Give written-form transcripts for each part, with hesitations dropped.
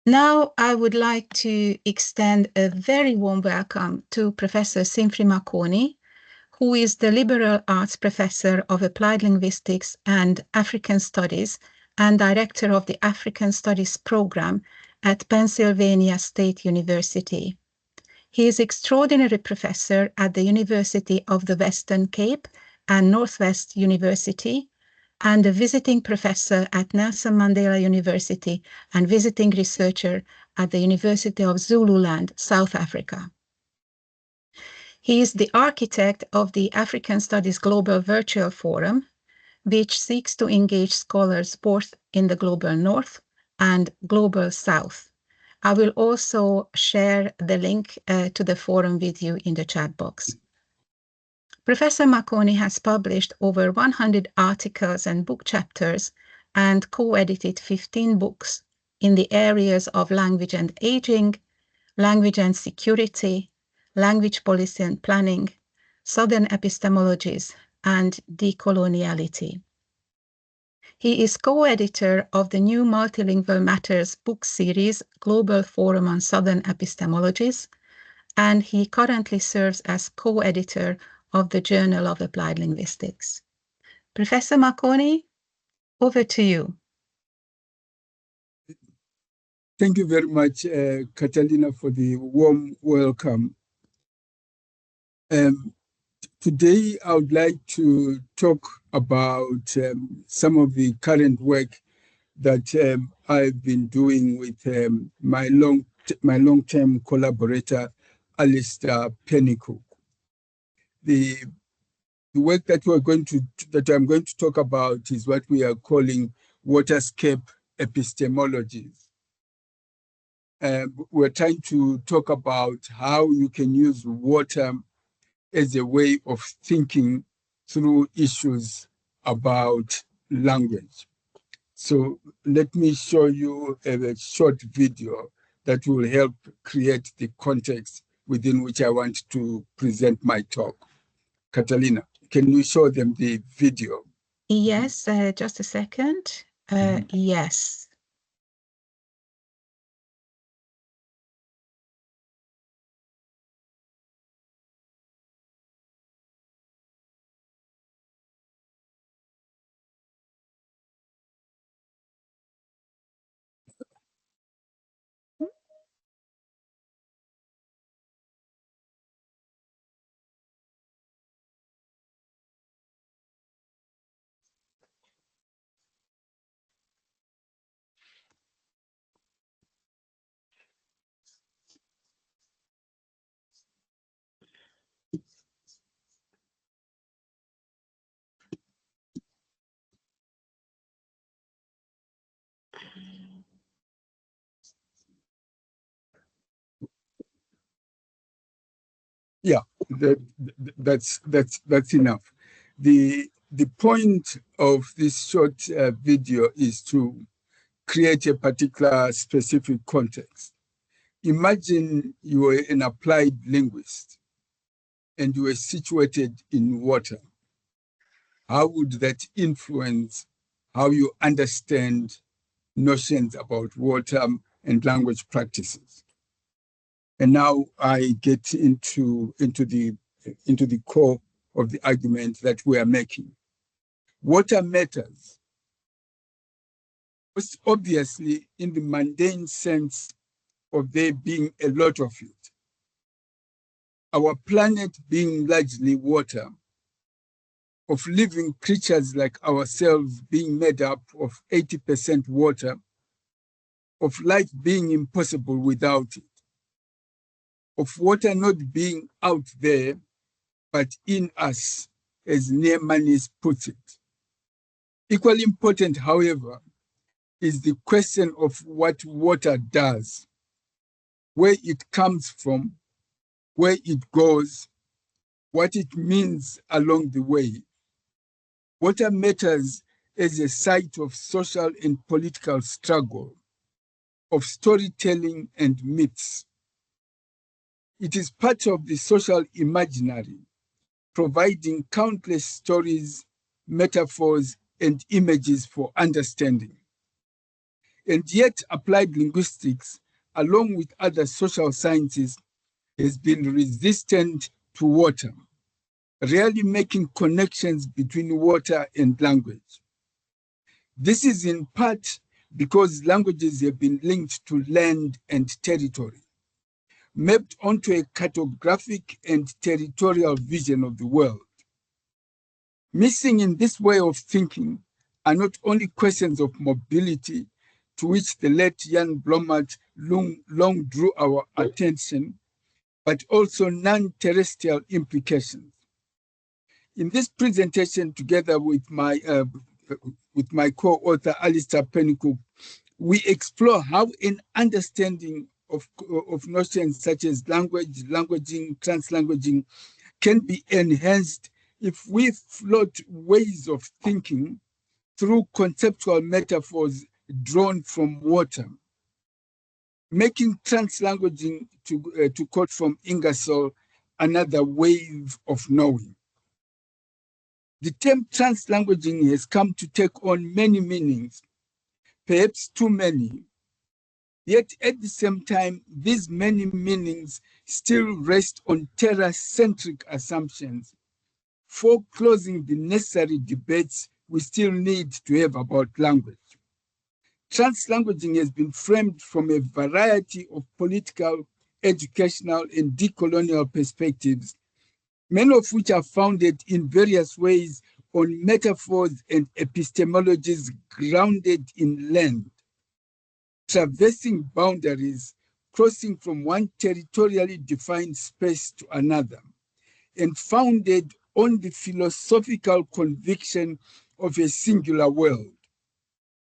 Now, I would like to extend a very warm welcome to Professor Simfri Makoni, who is the Liberal Arts Professor of Applied Linguistics and African Studies and Director of the African Studies Program at Pennsylvania State University. He is extraordinary professor at the University of the Western Cape and Northwest University, and a visiting professor at Nelson Mandela University and visiting researcher at the University of Zululand, South Africa. He is the architect of the African Studies Global Virtual Forum, which seeks to engage scholars both in the Global North and Global South. I will also share the link to the forum with you in the chat box. Professor Makoni has published over 100 articles and book chapters and co-edited 15 books in the areas of language and aging, language and security, language policy and planning, Southern epistemologies, and decoloniality. He is co-editor of the new Multilingual Matters book series, Global Forum on Southern Epistemologies, and he currently serves as co-editor of the Journal of Applied Linguistics. Professor Makoni, over to you. Thank you very much, Catalina, for the warm welcome. Today, I would like to talk about some of the current work that I've been doing with my long-term collaborator, Alistair Pennycook. The work that I'm going to talk about is what we are calling Waterscape epistemologies. We're trying to talk about how you can use water as a way of thinking through issues about language. So let me show you a short video that will help create the context within which I want to present my talk. Catalina, can you show them the video? Yes, just a second. Yes. Yeah, that's enough. The point of this short video is to create a particular specific context. Imagine you were an applied linguist and you were situated in water. How would that influence how you understand notions about water and language practices? And now I get into the core of the argument that we are making. Water matters, most obviously in the mundane sense of there being a lot of it. Our planet being largely water, of living creatures like ourselves being made up of 80% water, of life being impossible without it, of water not being out there, but in us, as Neemanis puts it. Equally important, however, is the question of what water does, where it comes from, where it goes, what it means along the way. Water matters as a site of social and political struggle, of storytelling and myths. It is part of the social imaginary, providing countless stories, metaphors, and images for understanding. And yet applied linguistics, along with other social sciences, has been resistant to water, rarely making connections between water and language. This is in part because languages have been linked to land and territory, mapped onto a cartographic and territorial vision of the world. Missing in this way of thinking are not only questions of mobility, to which the late Jan Blommaert long drew our attention, but also non-terrestrial implications. In this presentation, together with my co-author Alistair Pennycook, we explore how an understanding of notions such as language, languaging, translanguaging can be enhanced if we float ways of thinking through conceptual metaphors drawn from water, making translanguaging, to quote from Ingersoll, another wave of knowing. The term translanguaging has come to take on many meanings, perhaps too many. Yet at the same time, these many meanings still rest on terra-centric assumptions, foreclosing the necessary debates we still need to have about language. Translanguaging has been framed from a variety of political, educational, and decolonial perspectives, many of which are founded in various ways on metaphors and epistemologies grounded in land, traversing boundaries, crossing from one territorially defined space to another, and founded on the philosophical conviction of a singular world.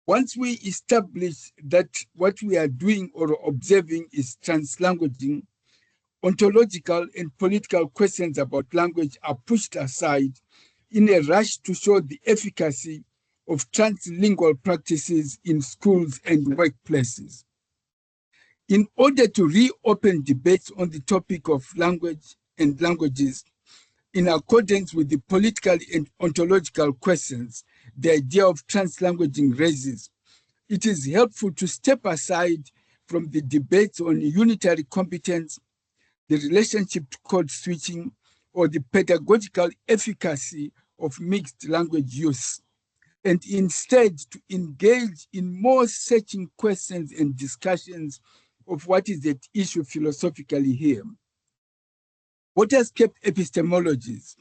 Once we establish that what we are doing or observing is translanguaging, ontological and political questions about language are pushed aside in a rush to show the efficacy of translingual practices in schools and workplaces. In order to reopen debates on the topic of language and languages, in accordance with the political and ontological questions the idea of translanguaging raises, it is helpful to step aside from the debates on unitary competence, the relationship to code switching, or the pedagogical efficacy of mixed language use, and instead to engage in more searching questions and discussions of what is at issue philosophically here. Waterscape epistemologies,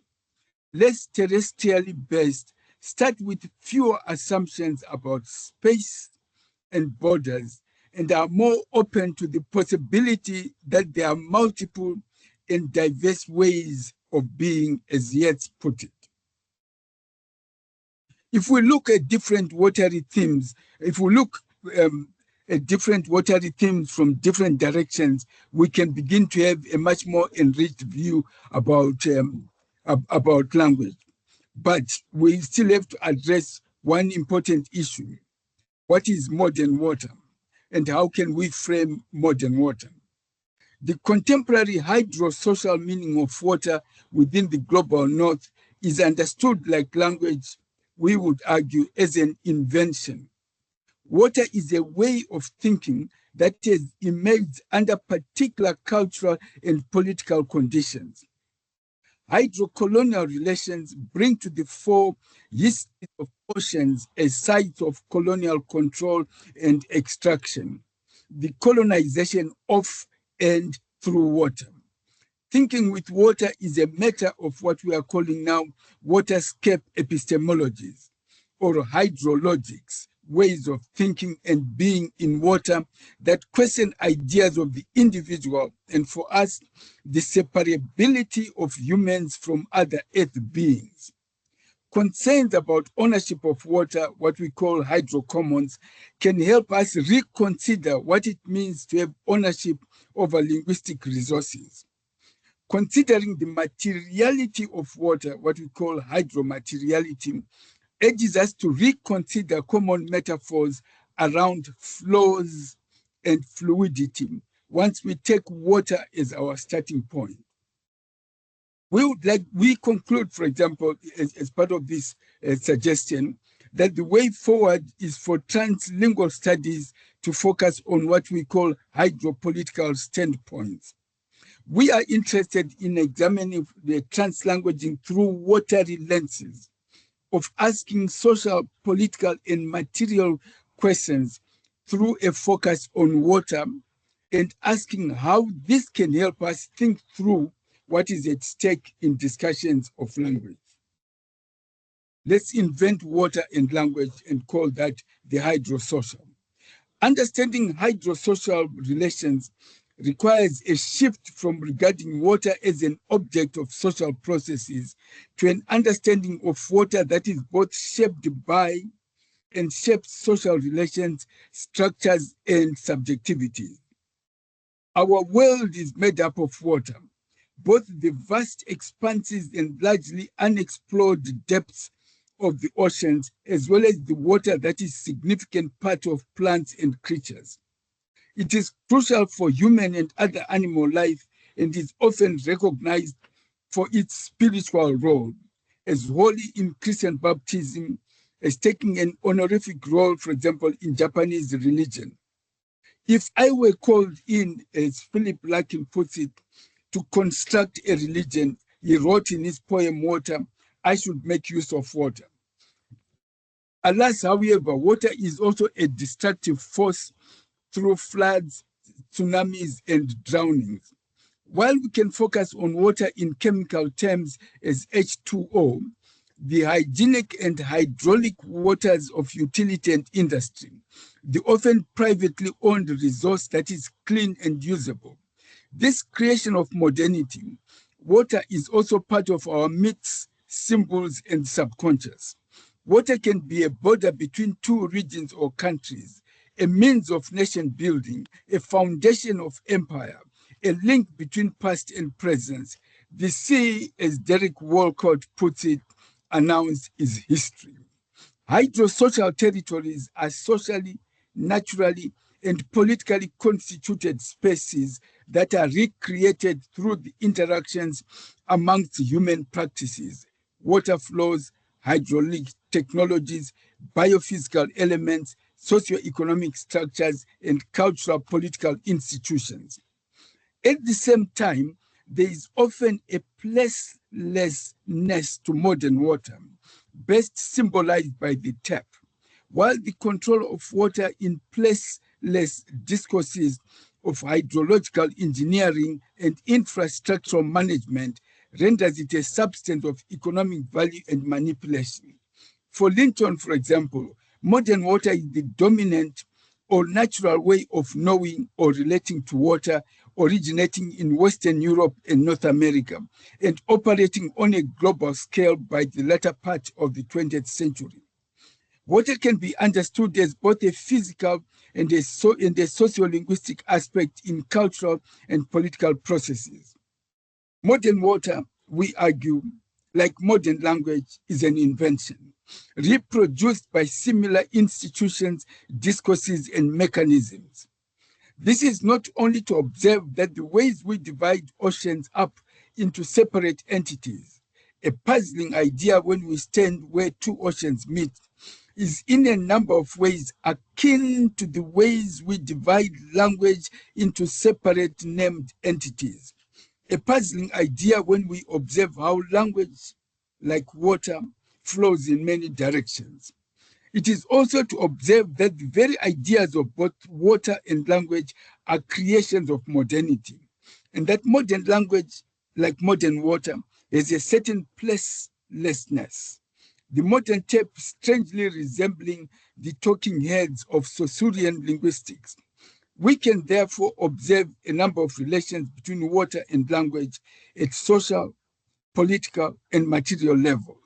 less terrestrially based, start with fewer assumptions about space and borders, and are more open to the possibility that there are multiple and diverse ways of being, as Yeats put it. If we look at different watery themes, at different watery themes from different directions, we can begin to have a much more enriched view about language. But we still have to address one important issue. What is modern water? And how can we frame modern water? The contemporary hydrosocial meaning of water within the global north is understood like language, we would argue, as an invention. Water is a way of thinking that has emerged under particular cultural and political conditions. Hydrocolonial relations bring to the fore history of oceans as sites of colonial control and extraction, the colonization of and through water. Thinking with water is a matter of what we are calling now waterscape epistemologies, or hydrologics, ways of thinking and being in water that question ideas of the individual, and for us, the separability of humans from other earth beings. Concerns about ownership of water, what we call hydrocommons, can help us reconsider what it means to have ownership over linguistic resources. Considering the materiality of water, what we call hydromateriality, urges us to reconsider common metaphors around flows and fluidity once we take water as our starting point. We conclude, for example, as part of this suggestion, that the way forward is for translingual studies to focus on what we call hydropolitical standpoints. We are interested in examining the translanguaging through watery lenses of asking social, political, and material questions through a focus on water and asking how this can help us think through what is at stake in discussions of language. Let's invent water and language and call that the hydrosocial. Understanding hydrosocial relations requires a shift from regarding water as an object of social processes to an understanding of water that is both shaped by and shapes social relations, structures, and subjectivity. Our world is made up of water, both the vast expanses and largely unexplored depths of the oceans, as well as the water that is a significant part of plants and creatures. It is crucial for human and other animal life and is often recognized for its spiritual role, as holy in Christian baptism, as taking an honorific role, for example, in Japanese religion. If I were called in, as Philip Larkin puts it, to construct a religion, he wrote in his poem, Water, I should make use of water. Alas, however, water is also a destructive force through floods, tsunamis, and drownings. While we can focus on water in chemical terms as H2O, the hygienic and hydraulic waters of utility and industry, the often privately owned resource that is clean and usable. This creation of modernity, water is also part of our myths, symbols, and subconscious. Water can be a border between two regions or countries, a means of nation building, a foundation of empire, a link between past and present. The sea, as Derek Walcott puts it, announced is history. Hydrosocial territories are socially, naturally, and politically constituted spaces that are recreated through the interactions amongst human practices, water flows, hydraulic technologies, biophysical elements, socioeconomic structures, and cultural political institutions. At the same time, there is often a placelessness to modern water, best symbolized by the tap. While the control of water in placeless discourses of hydrological engineering and infrastructural management renders it a substance of economic value and manipulation. For Linton, for example, modern water is the dominant or natural way of knowing or relating to water, originating in Western Europe and North America, and operating on a global scale by the latter part of the 20th century. Water can be understood as both a physical and a sociolinguistic aspect in cultural and political processes. Modern water, we argue, like modern language, is an invention, reproduced by similar institutions, discourses, and mechanisms. This is not only to observe that the ways we divide oceans up into separate entities, a puzzling idea when we stand where two oceans meet, is in a number of ways akin to the ways we divide language into separate named entities. A puzzling idea when we observe how language, like water, flows in many directions. It is also to observe that the very ideas of both water and language are creations of modernity, and that modern language, like modern water, has a certain placelessness. The modern tape strangely resembling the talking heads of Saussurean linguistics. We can therefore observe a number of relations between water and language at social, political, and material levels.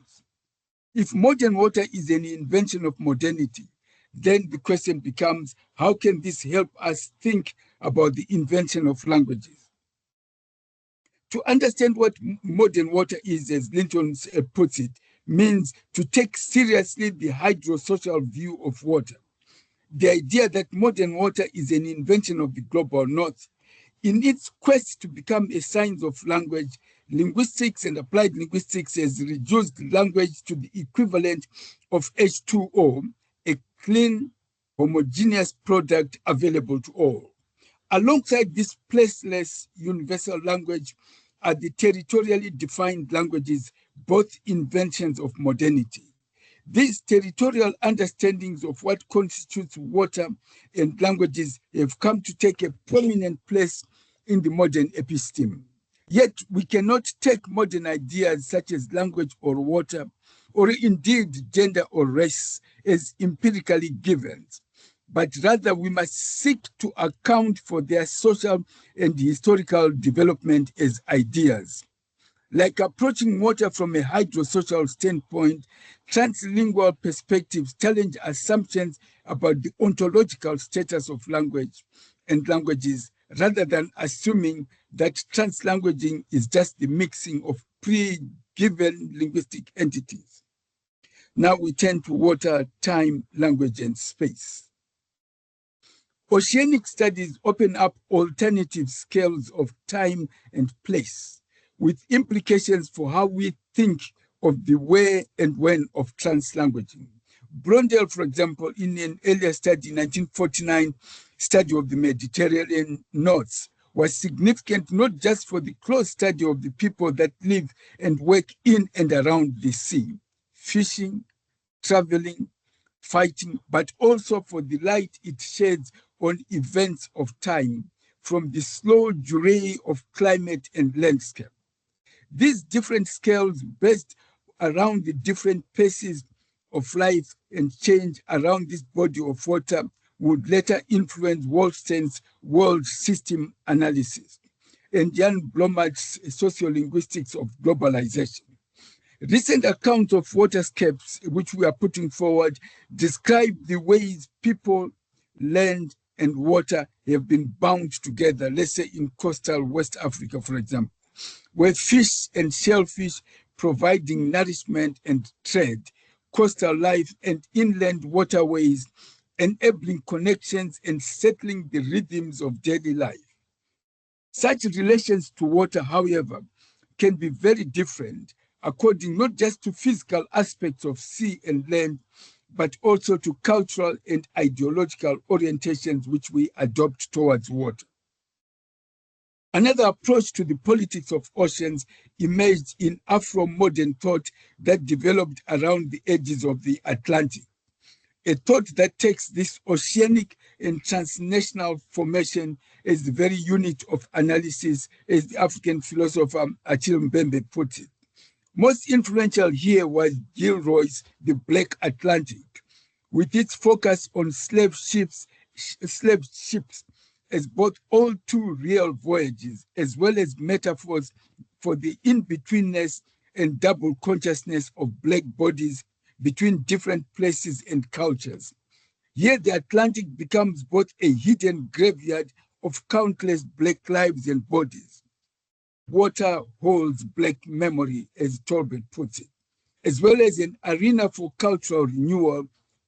If modern water is an invention of modernity, then the question becomes, how can this help us think about the invention of languages? To understand what modern water is, as Linton puts it, means to take seriously the hydrosocial view of water. The idea that modern water is an invention of the global north, in its quest to become a science of language, linguistics and applied linguistics has reduced language to the equivalent of H2O, a clean, homogeneous product available to all. Alongside this placeless universal language are the territorially defined languages, both inventions of modernity. These territorial understandings of what constitutes water and languages have come to take a prominent place in the modern episteme. Yet we cannot take modern ideas such as language or water, or indeed gender or race, as empirically given, but rather we must seek to account for their social and historical development as ideas. Like approaching water from a hydrosocial standpoint, translingual perspectives challenge assumptions about the ontological status of language and languages, rather than assuming that translanguaging is just the mixing of pre-given linguistic entities. Now we turn to water, time, language, and space. Oceanic studies open up alternative scales of time and place, with implications for how we think of the where and when of translanguaging. Blondel, for example, in an earlier study, 1949 study of the Mediterranean notes, was significant not just for the close study of the people that live and work in and around the sea, fishing, traveling, fighting, but also for the light it sheds on events of time, from the slow durée of climate and landscape. These different scales based around the different paces of life and change around this body of water would later influence Wolfstein's world system analysis and Jan Blomart's sociolinguistics of globalization. Recent accounts of waterscapes, which we are putting forward, describe the ways people, land, and water have been bound together, let's say in coastal West Africa, for example, where fish and shellfish providing nourishment and trade, coastal life and inland waterways, enabling connections and settling the rhythms of daily life. Such relations to water, however, can be very different according not just to physical aspects of sea and land, but also to cultural and ideological orientations which we adopt towards water. Another approach to the politics of oceans emerged in Afro-modern thought that developed around the edges of the Atlantic, a thought that takes this oceanic and transnational formation as the very unit of analysis, as the African philosopher Achille Mbembe put it. Most influential here was Gilroy's The Black Atlantic, with its focus on slave ships as both all too real voyages, as well as metaphors for the in-betweenness and double consciousness of Black bodies between different places and cultures. Here the Atlantic becomes both a hidden graveyard of countless Black lives and bodies. Water holds Black memory, as Tolbert puts it, as well as an arena for cultural renewal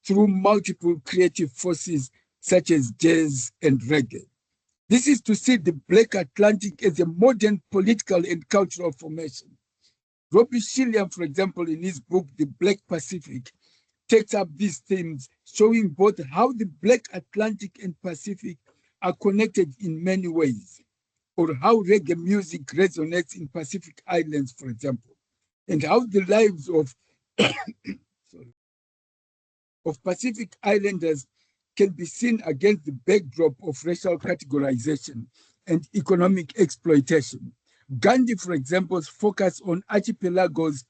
through multiple creative forces such as jazz and reggae. This is to see the Black Atlantic as a modern political and cultural formation. Robbie Shilliam, for example, in his book, The Black Pacific, takes up these themes, showing both how the Black Atlantic and Pacific are connected in many ways, or how reggae music resonates in Pacific Islands, for example, and how the lives of Pacific Islanders can be seen against the backdrop of racial categorization and economic exploitation. Gandhi, for example, focus on archipelagos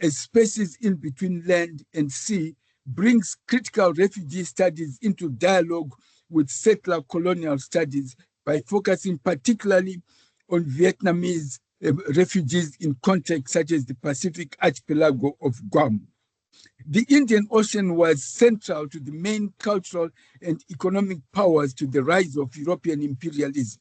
as spaces in between land and sea brings critical refugee studies into dialogue with settler colonial studies by focusing particularly on Vietnamese refugees in contexts such as the Pacific archipelago of Guam. The Indian Ocean was central to the main cultural and economic powers to the rise of European imperialism.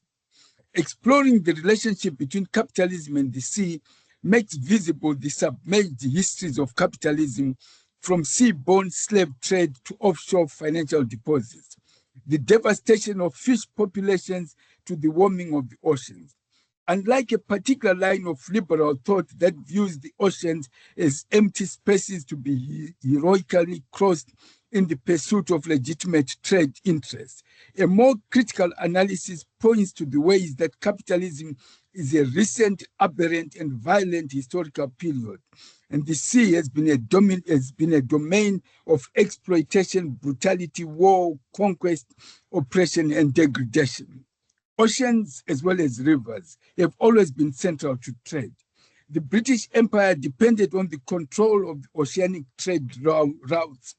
Exploring the relationship between capitalism and the sea makes visible the submerged histories of capitalism, from seaborne slave trade to offshore financial deposits, the devastation of fish populations to the warming of the oceans. Unlike a particular line of liberal thought that views the oceans as empty spaces to be heroically crossed in the pursuit of legitimate trade interests, a more critical analysis points to the ways that capitalism is a recent, aberrant, and violent historical period, and the sea has been a domain of exploitation, brutality, war, conquest, oppression, and degradation. Oceans, as well as rivers, have always been central to trade. The British Empire depended on the control of the oceanic trade routes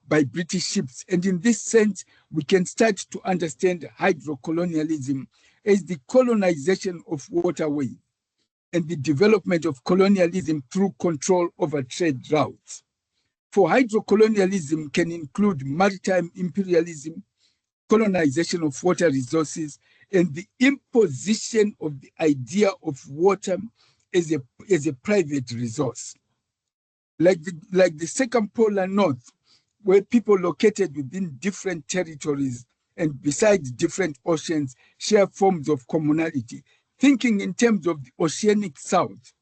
by British ships, and in this sense, we can start to understand hydrocolonialism as the colonization of waterways and the development of colonialism through control over trade routes. For hydrocolonialism can include maritime imperialism, colonization of water resources, and the imposition of the idea of water as a private resource. Like the circumpolar north, where people located within different territories and besides different oceans share forms of communality. Thinking in terms of the oceanic south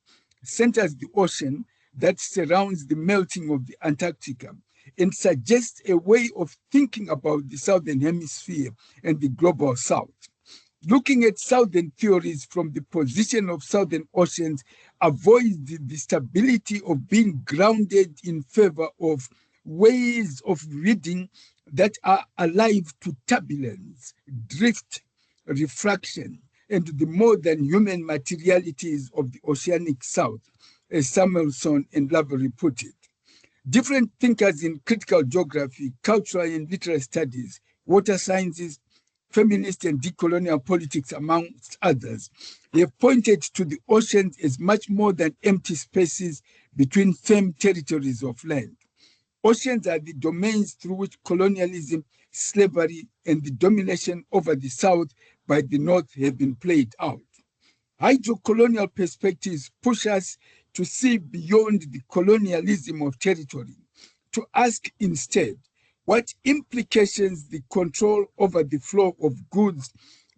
centers the ocean that surrounds the melting of the Antarctica and suggests a way of thinking about the Southern Hemisphere and the global South. Looking at Southern theories from the position of Southern oceans avoids the stability of being grounded in favor of ways of reading that are alive to turbulence, drift, refraction, and the more than human materialities of the oceanic South, as Samuelson and Lavery put it. Different thinkers in critical geography, cultural and literary studies, water sciences, feminist and decolonial politics, amongst others, have pointed to the oceans as much more than empty spaces between firm territories of land. Oceans are the domains through which colonialism, slavery, and the domination over the South by the North have been played out. Hydrocolonial perspectives push us to see beyond the colonialism of territory, to ask instead what implications the control over the flow of goods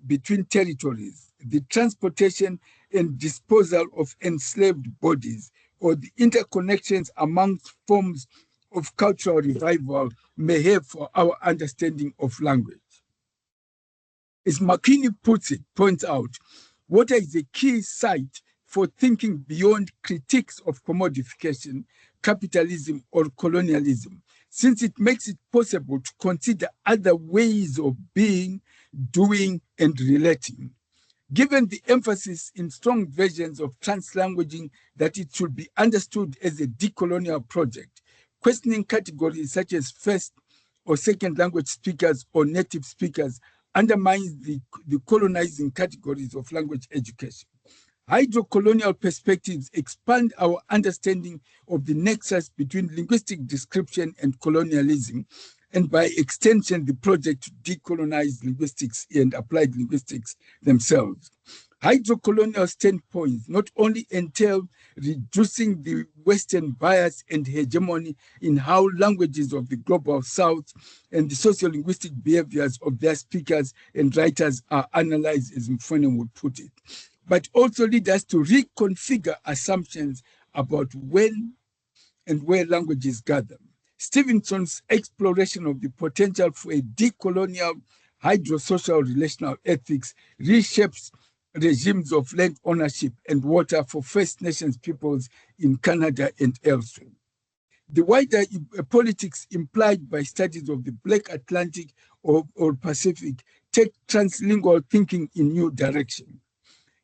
between territories, the transportation and disposal of enslaved bodies, or the interconnections amongst forms of cultural revival may have for our understanding of language. As McKinney points out, water is a key site for thinking beyond critiques of commodification, capitalism, or colonialism, since it makes it possible to consider other ways of being, doing, and relating. Given the emphasis in strong versions of translanguaging that it should be understood as a decolonial project, questioning categories such as first or second language speakers or native speakers undermines the colonizing categories of language education. Hydrocolonial perspectives expand our understanding of the nexus between linguistic description and colonialism, and by extension, the project to decolonize linguistics and applied linguistics themselves. Hydrocolonial standpoints not only entail reducing the Western bias and hegemony in how languages of the global South and the sociolinguistic behaviors of their speakers and writers are analyzed, as Mfone would put it, but also lead us to reconfigure assumptions about when and where languages gather. Stevenson's exploration of the potential for a decolonial hydrosocial relational ethics reshapes regimes of land ownership and water for First Nations peoples in Canada and elsewhere. The wider politics implied by studies of the Black Atlantic or Pacific take translingual thinking in new direction.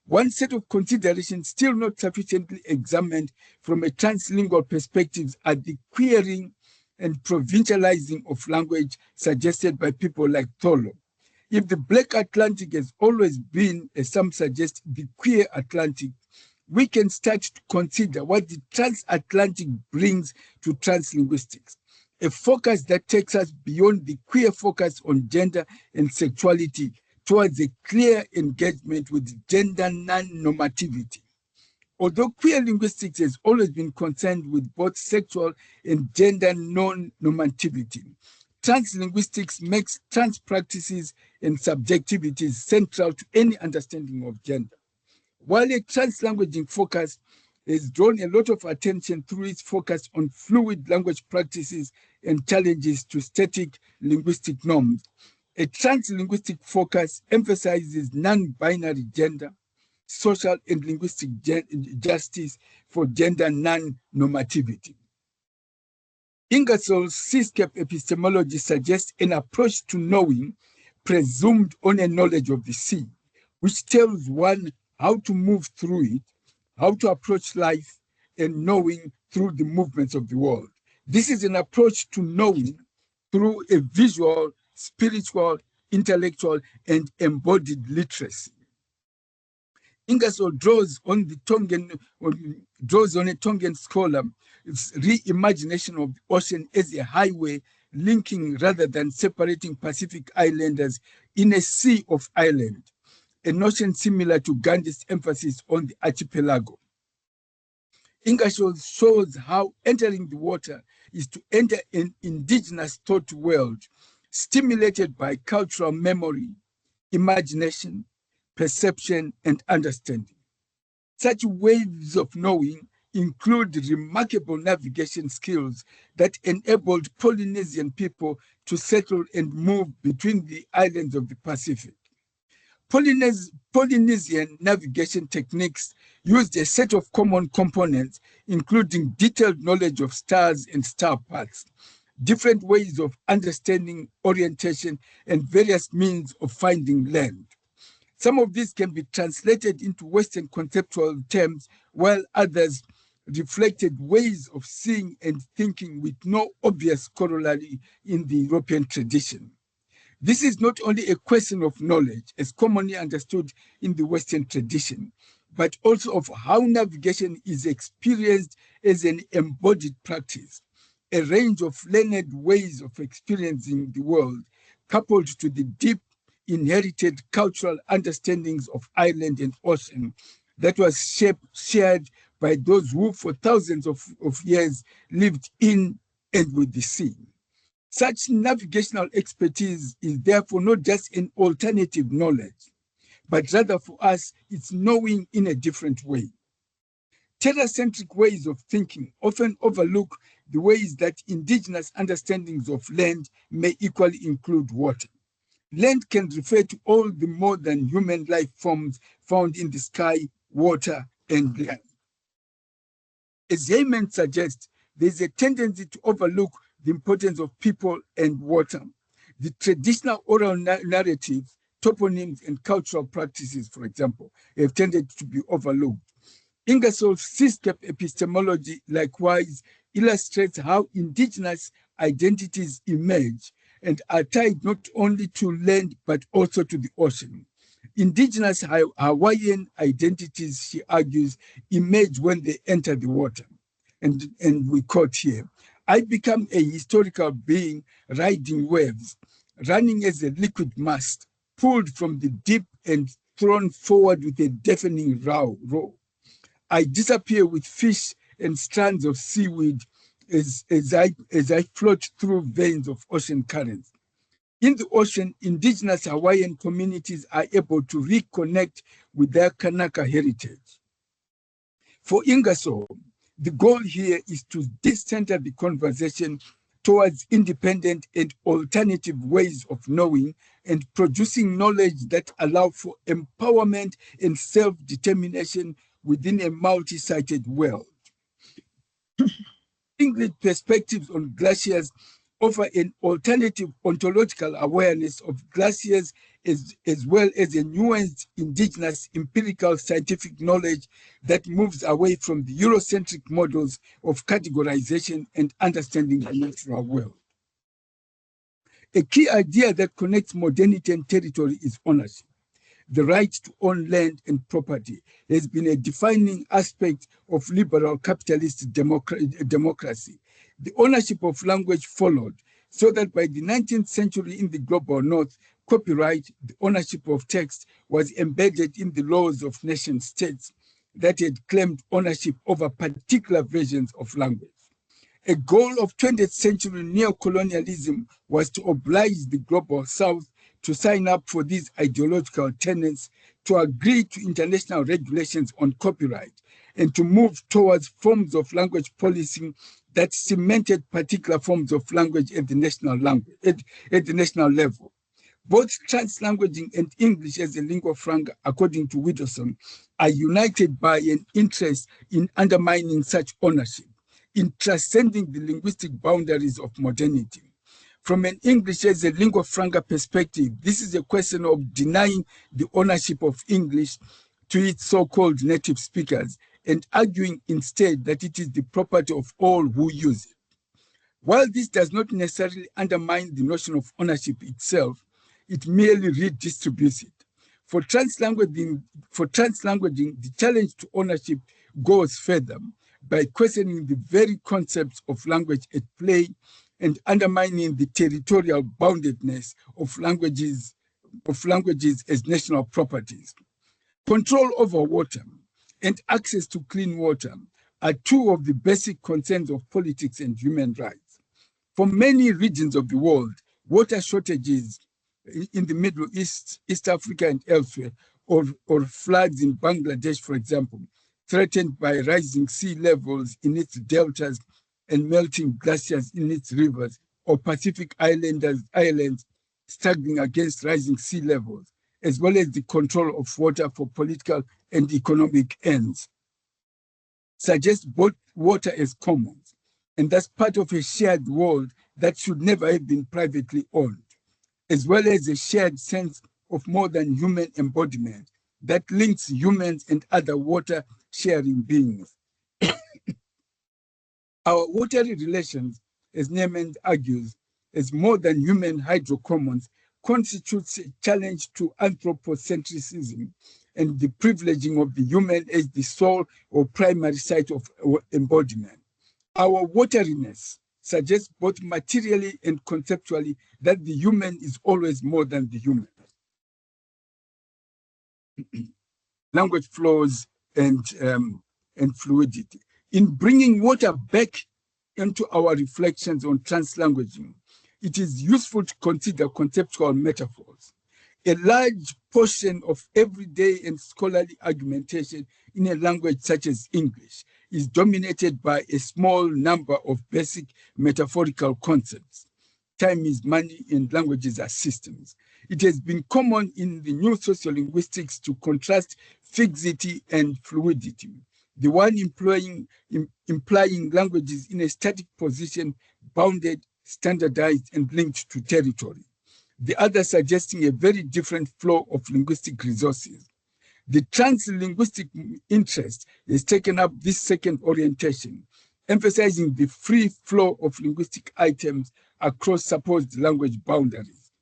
One set of considerations still not sufficiently examined from a translingual perspective are the queering and provincializing of language suggested by people like Tholo. If the Black Atlantic has always been, as some suggest, the queer Atlantic, we can start to consider what the transatlantic brings to translinguistics, a focus that takes us beyond the queer focus on gender and sexuality towards a clear engagement with gender non-normativity. Although queer linguistics has always been concerned with both sexual and gender non-normativity, translinguistics makes trans practices and subjectivities central to any understanding of gender. while a translanguaging focus has drawn a lot of attention through its focus on fluid language practices and challenges to static linguistic norms. A translinguistic focus emphasizes non-binary gender, social and linguistic justice for gender non-normativity. Ingersoll's seascape epistemology suggests an approach to knowing presumed on a knowledge of the sea, which tells one how to move through it, how to approach life, and knowing through the movements of the world. This is an approach to knowing through a visual, spiritual, intellectual, and embodied literacy. Ingersoll draws on a Tongan scholar's reimagination of the ocean as a highway linking rather than separating Pacific islanders in a sea of island, a notion similar to Gandhi's emphasis on the archipelago. Ingersoll shows how entering the water is to enter an indigenous thought world stimulated by cultural memory, imagination, perception, and understanding. Such waves of knowing include remarkable navigation skills that enabled Polynesian people to settle and move between the islands of the Pacific. Polynesian navigation techniques used a set of common components, including detailed knowledge of stars and star paths, different ways of understanding orientation, and various means of finding land. Some of these can be translated into Western conceptual terms, while others reflected ways of seeing and thinking with no obvious corollary in the European tradition. This is not only a question of knowledge, as commonly understood in the Western tradition, but also of how navigation is experienced as an embodied practice, a range of learned ways of experiencing the world, coupled to the deep inherited cultural understandings of island and ocean that was shared by those who for thousands of years lived in and with the sea. Such navigational expertise is therefore not just an alternative knowledge, but rather for us, it's knowing in a different way. Terra-centric ways of thinking often overlook the ways that indigenous understandings of land may equally include water. Land can refer to all the more than human life forms found in the sky, water, and land. As Heyman suggests, there is a tendency to overlook the importance of people and water. The traditional oral narratives, toponyms, and cultural practices, for example, have tended to be overlooked. Ingersoll's seascape epistemology likewise illustrates how indigenous identities emerge and are tied not only to land but also to the ocean. Indigenous Hawaiian identities, she argues, emerge when they enter the water. And we quote here, "I become a historical being riding waves, running as a liquid mast, pulled from the deep and thrown forward with a deafening roar. I disappear with fish and strands of seaweed as I float through veins of ocean currents." In the ocean, indigenous Hawaiian communities are able to reconnect with their Kanaka heritage. For Ingersoll, the goal here is to decenter the conversation towards independent and alternative ways of knowing and producing knowledge that allow for empowerment and self-determination within a multi-sided world. English perspectives on glaciers offer an alternative ontological awareness of glaciers as well as a nuanced indigenous empirical scientific knowledge that moves away from the Eurocentric models of categorization and understanding the natural world. A key idea that connects modernity and territory is ownership. The right to own land and property has been a defining aspect of liberal capitalist democracy. The ownership of language followed, so that by the 19th century in the global north, copyright, the ownership of text, was embedded in the laws of nation states that had claimed ownership over particular versions of language. A goal of 20th century neocolonialism was to oblige the global south to sign up for these ideological tenets, to agree to international regulations on copyright, and to move towards forms of language policing that cemented particular forms of language at the national level. Both translanguaging and English as a lingua franca, according to Widdowson, are united by an interest in undermining such ownership, in transcending the linguistic boundaries of modernity. From an English as a lingua franca perspective, this is a question of denying the ownership of English to its so-called native speakers and arguing instead that it is the property of all who use it. While this does not necessarily undermine the notion of ownership itself, it merely redistributes it. For translanguaging, the challenge to ownership goes further by questioning the very concepts of language at play and undermining the territorial boundedness of languages as national properties. Control over water and access to clean water are two of the basic concerns of politics and human rights. For many regions of the world, water shortages in the Middle East, East Africa, and elsewhere, or floods in Bangladesh, for example, threatened by rising sea levels in its deltas and melting glaciers in its rivers, or Pacific islands struggling against rising sea levels, as well as the control of water for political and economic ends, suggests both water as commons, and thus part of a shared world that should never have been privately owned, as well as a shared sense of more than human embodiment that links humans and other water-sharing beings. Our watery relations, as Neiman argues, as more than human hydrocommons, constitutes a challenge to anthropocentrism and the privileging of the human as the sole or primary site of embodiment. Our wateriness suggests both materially and conceptually that the human is always more than the human. Language flows and fluidity. In bringing water back into our reflections on translanguaging, it is useful to consider conceptual metaphors. A large portion of everyday and scholarly argumentation in a language such as English is dominated by a small number of basic metaphorical concepts. Time is money and languages are systems. It has been common in the new sociolinguistics to contrast fixity and fluidity, the one implying languages in a static position, bounded, standardized, and linked to territory. The other suggesting a very different flow of linguistic resources. The translinguistic interest has taken up this second orientation, emphasizing the free flow of linguistic items across supposed language boundaries.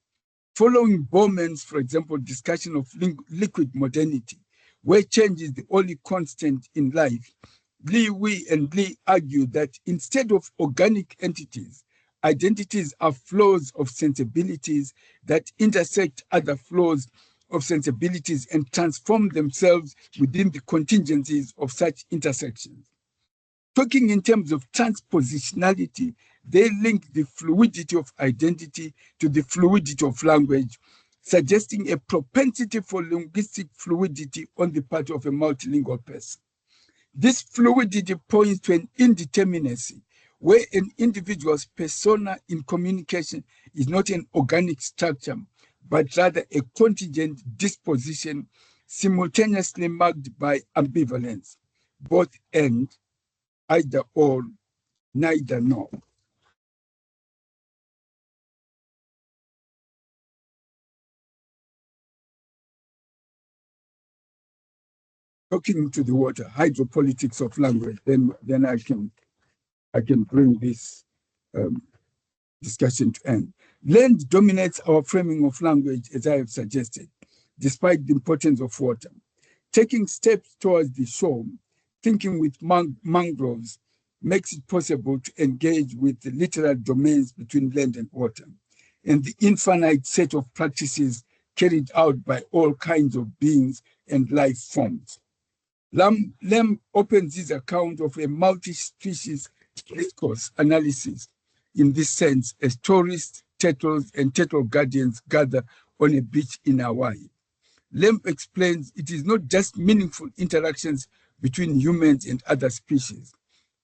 Following Bowman's, for example, discussion of liquid modernity, where change is the only constant in life, Lee and Lee argue that instead of organic entities, identities are flows of sensibilities that intersect other flows of sensibilities and transform themselves within the contingencies of such intersections. Talking in terms of transpositionality, they link the fluidity of identity to the fluidity of language, suggesting a propensity for linguistic fluidity on the part of a multilingual person. This fluidity points to an indeterminacy, where an individual's persona in communication is not an organic structure, but rather a contingent disposition simultaneously marked by ambivalence, both and, either or, neither nor. Talking to the water, hydropolitics of language, then I can bring this discussion to end. Land dominates our framing of language, as I have suggested, despite the importance of water. Taking steps towards the shore, thinking with mangroves, makes it possible to engage with the literal domains between land and water, and the infinite set of practices carried out by all kinds of beings and life forms. Lem opens his account of a multi-species discourse analysis in this sense as tourists, turtles, and turtle guardians gather on a beach in Hawaii. Lem explains it is not just meaningful interactions between humans and other species,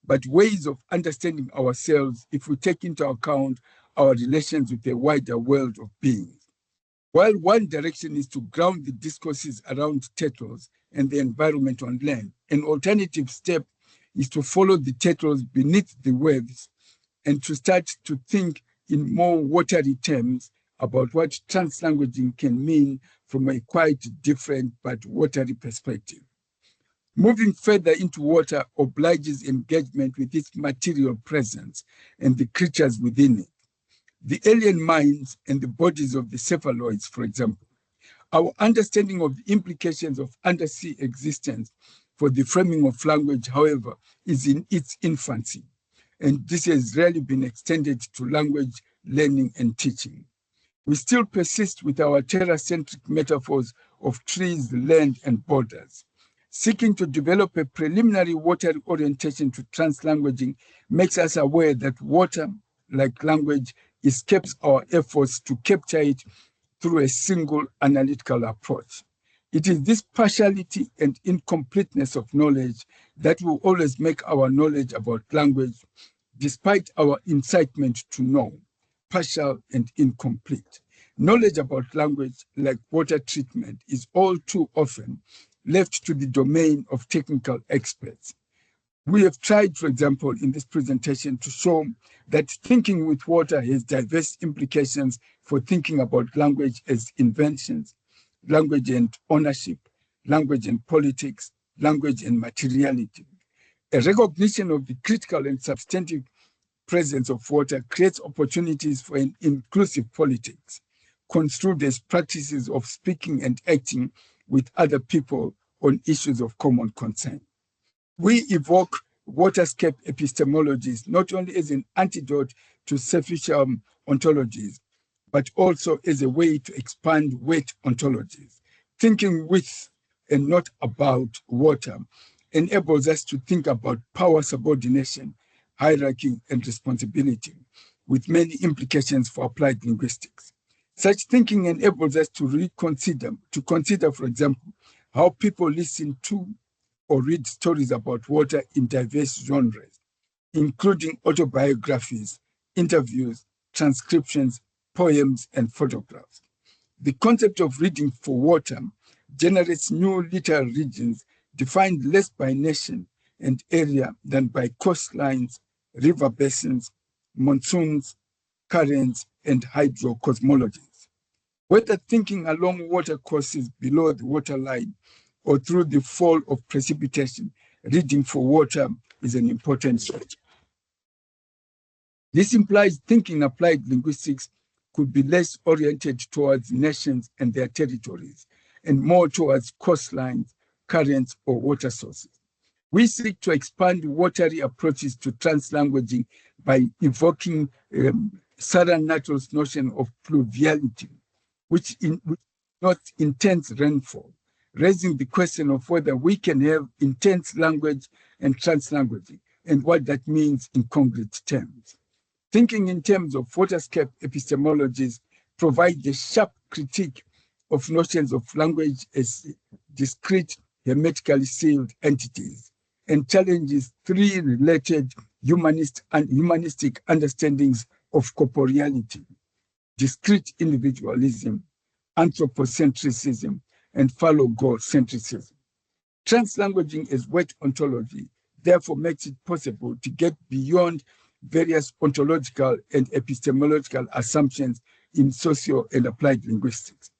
but ways of understanding ourselves if we take into account our relations with a wider world of beings. While one direction is to ground the discourses around turtles and the environment on land, an alternative step is to follow the turtles beneath the waves and to start to think in more watery terms about what translanguaging can mean from a quite different but watery perspective. Moving further into water obliges engagement with its material presence and the creatures within it. The alien minds and the bodies of the cephaloids, for example. Our understanding of the implications of undersea existence for the framing of language, however, is in its infancy, and this has rarely been extended to language learning and teaching. We still persist with our terra-centric metaphors of trees, land, and borders. Seeking to develop a preliminary watery orientation to translanguaging makes us aware that water, like language, escapes our efforts to capture it through a single analytical approach. It is this partiality and incompleteness of knowledge that will always make our knowledge about language, despite our incitement to know, partial and incomplete. Knowledge about language, like water treatment, is all too often left to the domain of technical experts. We have tried, for example, in this presentation to show that thinking with water has diverse implications for thinking about language as inventions, language and ownership, language and politics, language and materiality. A recognition of the critical and substantive presence of water creates opportunities for an inclusive politics, construed as practices of speaking and acting with other people on issues of common concern. We evoke Waterscape epistemologies not only as an antidote to selfish ontologies, but also as a way to expand weight ontologies. Thinking with and not about water enables us to think about power subordination, hierarchy, and responsibility, with many implications for applied linguistics. Such thinking enables us to consider, for example, how people listen to or read stories about water in diverse genres, including autobiographies, interviews, transcriptions, poems, and photographs. The concept of reading for water generates new literal regions defined less by nation and area than by coastlines, river basins, monsoons, currents, and hydrocosmologies. Whether thinking along water courses below the waterline or through the fall of precipitation, reading for water is an important strategy. This implies thinking applied linguistics could be less oriented towards nations and their territories, and more towards coastlines, currents, or water sources. We seek to expand watery approaches to translanguaging by evoking Sarah Nuttall's notion of pluviality, which not intense rainfall, raising the question of whether we can have intense language and translanguaging, and what that means in concrete terms. Thinking in terms of Waterscape epistemologies provides a sharp critique of notions of language as discrete, hermetically sealed entities, and challenges three related humanistic understandings of corporeality: discrete individualism, anthropocentrism, and phallogocentrism. Translanguaging as wet ontology therefore makes it possible to get beyond various ontological and epistemological assumptions in socio and applied linguistics.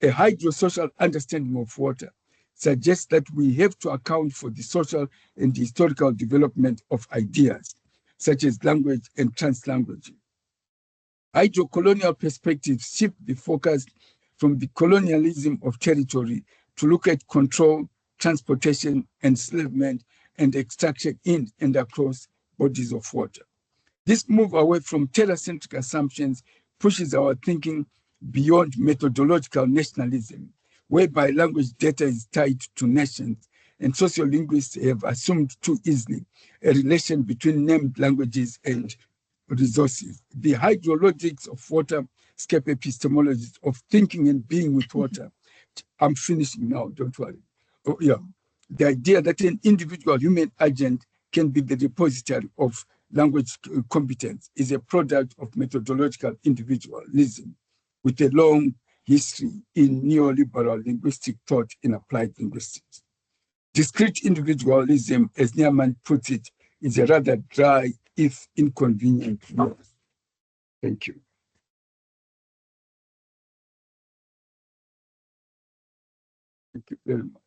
A hydrosocial understanding of water suggests that we have to account for the social and historical development of ideas, such as language and translanguaging. Hydrocolonial perspectives shift the focus from the colonialism of territory to look at control, transportation, enslavement, and extraction in and across bodies of water. This move away from terra-centric assumptions pushes our thinking beyond methodological nationalism, whereby language data is tied to nations, and sociolinguists have assumed too easily a relation between named languages and resources. The hydrologics of waterscape epistemologies of thinking and being with water I'm finishing now, don't worry. Oh, yeah. The idea that an individual human agent can be the repository of language competence is a product of methodological individualism with a long history in neoliberal linguistic thought in applied linguistics. Discrete individualism, as Nierman puts it, is a rather dry, if inconvenient word. Thank you. Thank you very much.